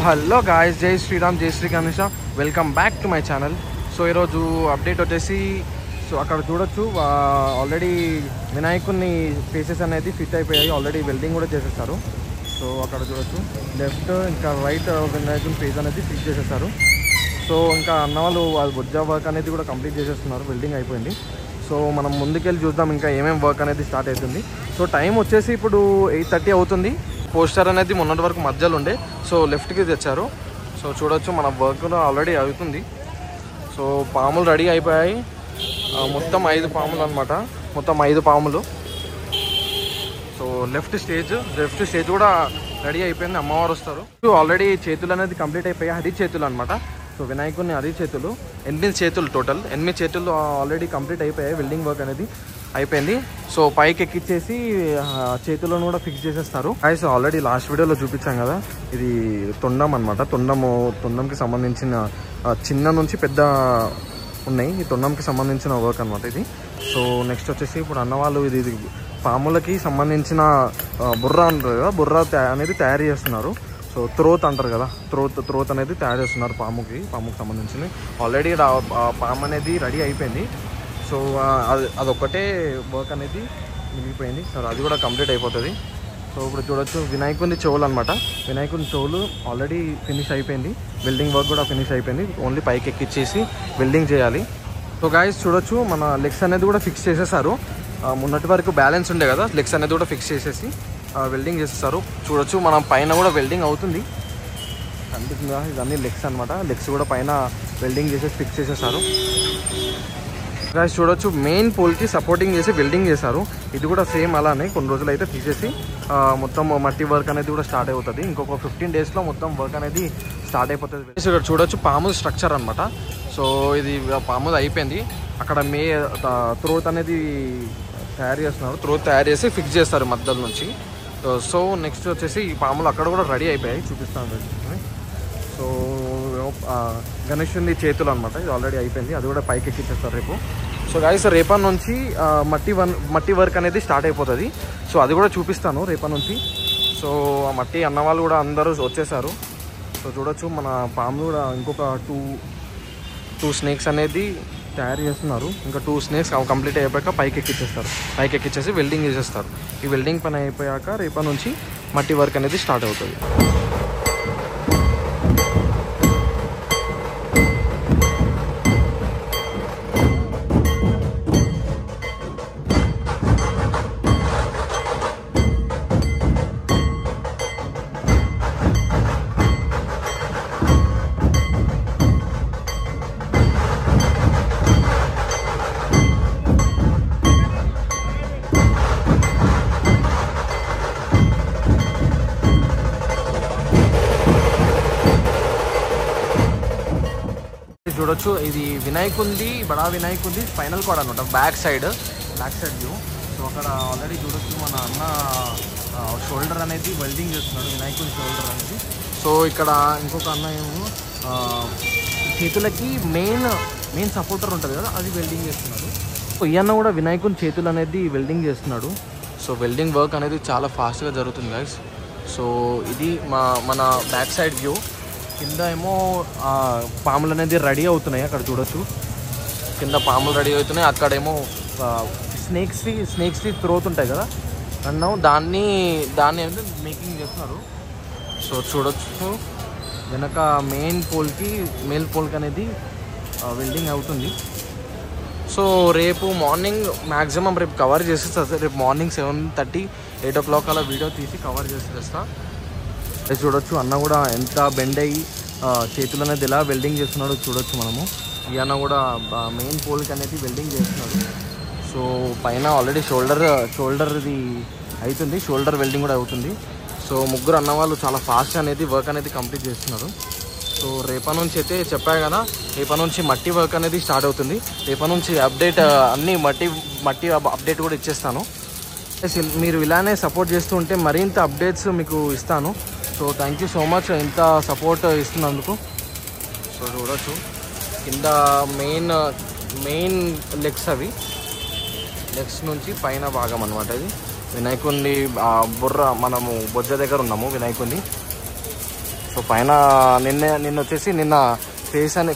Hello guys, జై శ్రీరామ్, జై Shri Ganesha. Welcome back to my channel. So ఈరోజు అప్డేట్ వచ్చేసి, సో అక్కడ చూడొచ్చు ఆల్రెడీ వినాయకుని ఫేసెస్ అనేది ఫిట్ అయిపోయాయి. ఆల్రెడీ వెల్డింగ్ కూడా చేసేస్తారు. సో అక్కడ చూడొచ్చు లెఫ్ట్ ఇంకా రైట్ వినాయకుని ఫేస్ అనేది ఫిట్ చేసేస్తారు. సో ఇంకా అన్నవాళ్ళు బొజ్జా వర్క్ అనేది కూడా కంప్లీట్ చేసేస్తున్నారు. వెల్డింగ్ అయిపోయింది. సో మనం ముందుకెళ్ళి చూద్దాం ఇంకా ఏమేమి వర్క్ అనేది స్టార్ట్ అవుతుంది. సో టైం వచ్చేసి ఇప్పుడు 8:30 అవుతుంది. పోస్టర్ అనేది మొన్నటి వరకు మధ్యలో ఉండే, సో లెఫ్ట్కి తెచ్చారు. సో చూడొచ్చు మన వర్క్ ఆల్రెడీ అవుతుంది. సో పాములు రెడీ అయిపోయాయి. మొత్తం 5 పాములు అనమాట. మొత్తం 5 పాములు. సో లెఫ్ట్ స్టేజ్ కూడా రెడీ అయిపోయింది. అమ్మవారు వస్తారు. ఆల్రెడీ చేతులు అనేది కంప్లీట్ అయిపోయాయి. అది చేతులు అనమాట. సో వినాయకుడిని అది చేతులు 8 చేతులు, టోటల్ 8 చేతులు ఆల్రెడీ కంప్లీట్ అయిపోయాయి. వెల్డింగ్ వర్క్ అనేది అయిపోయింది. సో పైకి ఎక్కిచ్చేసి చేతులను కూడా ఫిక్స్ చేసేస్తారు. సో ఆల్రెడీ లాస్ట్ వీడియోలో చూపించాం కదా, ఇది తొండం అనమాట. తొండంకి సంబంధించిన చిన్న నుంచి పెద్ద ఉన్నాయి. ఈ తొండంకి సంబంధించిన వర్క్ అనమాట ఇది. సో నెక్స్ట్ వచ్చేసి ఇప్పుడు అన్నవాళ్ళు ఇది పాములకి సంబంధించిన బుర్ర అంటారు కదా, బుర్ర అనేది తయారు చేస్తున్నారు. సో త్రోత్ అంటారు కదా, త్రోత్ అనేది తయారు చేస్తున్నారు పాముకి సంబంధించింది. ఆల్రెడీ పాము అనేది రెడీ అయిపోయింది. సో అదొక్కటే వర్క్ అనేది మిగిలిపోయింది. సో అది కూడా కంప్లీట్ అయిపోతుంది. సో ఇప్పుడు చూడొచ్చు వినాయకుని చెవులు అనమాట. వినాయకుని చెవులు ఆల్రెడీ ఫినిష్ అయిపోయింది. వెల్డింగ్ వర్క్ కూడా ఫినిష్ అయిపోయింది. ఓన్లీ పైకి ఎక్కిచ్చేసి వెల్డింగ్ చేయాలి. సో గాయస్ చూడొచ్చు మన లెగ్స్ అనేది కూడా ఫిక్స్ చేసేసారు. మొన్నటి వరకు బ్యాలెన్స్ ఉండే కదా, లెగ్స్ అనేది కూడా ఫిక్స్ చేసేసి వెల్డింగ్ చేసేస్తారు. చూడొచ్చు మనం పైన కూడా వెల్డింగ్ అవుతుంది. కనిపిస్తుందా, ఇవన్నీ లెగ్స్ అనమాట. లెగ్స్ కూడా పైన వెల్డింగ్ చేసేసి ఫిక్స్ చేసేసారు. గాయస్ చూడొచ్చు మెయిన్ పోల్కి సపోర్టింగ్ చేసి వెల్డింగ్ చేశారు. ఇది కూడా సేమ్ అలానే కొన్ని రోజులు అయితే తీసేసి మొత్తం మట్టి వర్క్ అనేది కూడా స్టార్ట్ అవుతుంది. ఇంకొక 15 డేస్లో మొత్తం వర్క్ అనేది స్టార్ట్ అయిపోతుంది. ఇక్కడ చూడొచ్చు పాము స్ట్రక్చర్ అనమాట. సో ఇది పాము అయిపోయింది. అక్కడ త్రోత్ అనేది తయారు చేస్తున్నారు. త్రోత్ తయారు చేసి ఫిక్స్ చేస్తారు మధ్యలో నుంచి. సో నెక్స్ట్ వచ్చేసి ఈ పాములు అక్కడ కూడా రెడీ అయిపోయాయి, చూపిస్తాను. సో గణేశుని చేతులు అనమాట. ఇది ఆల్రెడీ అయిపోయింది. అది కూడా పైకి ఎక్కించేస్తారు రేపు. సో గాయస్ రేపటి నుంచి మట్టి వర్క్ అనేది స్టార్ట్ అయిపోతుంది. సో అది కూడా చూపిస్తాను రేపటి నుంచి. సో ఆ మట్టి అన్నవాళ్ళు కూడా అందరూ వచ్చేసారు. సో చూడొచ్చు మన పాములు కూడా ఇంకొక టూ స్నేక్స్ అనేది తయారు చేస్తున్నారు. ఇంకా 2 స్నేక్స్ కంప్లీట్ అయిపోయాక పైకి ఎక్కించేస్తారు. పైకి ఎక్కించేసి వెల్డింగ్ చేసేస్తారు. ఈ వెల్డింగ్ పని అయిపోయాక రేపటి నుంచి మట్టి వర్క్ అనేది స్టార్ట్ అవుతుంది. చూడొచ్చు ఇది బడా వినాయకుంది స్పైనల్ కార్డ్ అనమాట. Back side view. సో అక్కడ ఆల్రెడీ చూడొచ్చు మన అన్న షోల్డర్ అనేది వెల్డింగ్ చేస్తున్నాడు, వినాయకుని షోల్డర్ అనేది. సో ఇక్కడ ఇంకొక అన్న ఏమో చేతులకి మెయిన్ సపోర్టర్ ఉంటుంది కదా, అది వెల్డింగ్ చేస్తున్నాడు. సో ఈ అన్న కూడా వినాయకుని చేతులు అనేది వెల్డింగ్ చేస్తున్నాడు. సో వెల్డింగ్ వర్క్ అనేది చాలా ఫాస్ట్గా జరుగుతుంది గైస్. సో ఇది మన బ్యాక్ సైడ్ వ్యూ. కింద ఏమో పాములు అనేది రెడీ అవుతున్నాయి. అక్కడ చూడొచ్చు కింద పాములు రెడీ అవుతున్నాయి. అక్కడేమో స్నేక్స్కి త్రోత్ ఉంటాయి కదా అన్నాం, దాన్ని మేకింగ్ చేస్తున్నారు. సో చూడొచ్చు వెనక మెయిన్ పోల్కి అనేది వెల్డింగ్ అవుతుంది. సో రేపు మార్నింగ్ మ్యాక్సిమం రేపు కవర్ చేసేస్తా. రేపు మార్నింగ్ 7:30, 8 o'clock అలా వీడియో తీసి కవర్ చేసేస్తా. చూడొచ్చు అన్న కూడా ఎంత బెండ్ అయ్యి చేతులు అనేది ఎలా వెల్డింగ్ చేస్తున్నాడో చూడొచ్చు మనము. ఈ అన్న కూడా మెయిన్ పోల్కి అనేది వెల్డింగ్ చేస్తున్నాడు. సో పైన ఆల్రెడీ షోల్డర్ది అవుతుంది. షోల్డర్ వెల్డింగ్ కూడా అవుతుంది. సో ముగ్గురు అన్న వాళ్ళు చాలా ఫాస్ట్ అనేది వర్క్ అనేది కంప్లీట్ చేస్తున్నారు. సో రేపటి నుంచి అయితే చెప్పా కదా, రేపటి నుంచి మట్టి వర్క్ అనేది స్టార్ట్ అవుతుంది. రేపటి నుంచి అప్డేట్ అన్నీ మట్టి అప్డేట్ కూడా ఇచ్చేస్తాను. మీరు ఇలానే సపోర్ట్ చేస్తూ ఉంటే మరింత అప్డేట్స్ మీకు ఇస్తాను. So thank you so much ఇంత సపోర్ట్ ఇస్తున్నందుకు. సో చూడొచ్చు కింద మెయిన్ లెగ్స్, అవి లెగ్స్ నుంచి పైన భాగం అనమాట. ఇది వినాయకుడిని బుర్ర మనము బొజ్జ దగ్గర ఉన్నాము వినాయకుడిని. సో పైన నిన్న వచ్చేసి నిన్న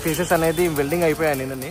ఫేసెస్ అనేది వెల్డింగ్ అయిపోయాయి నిన్నని.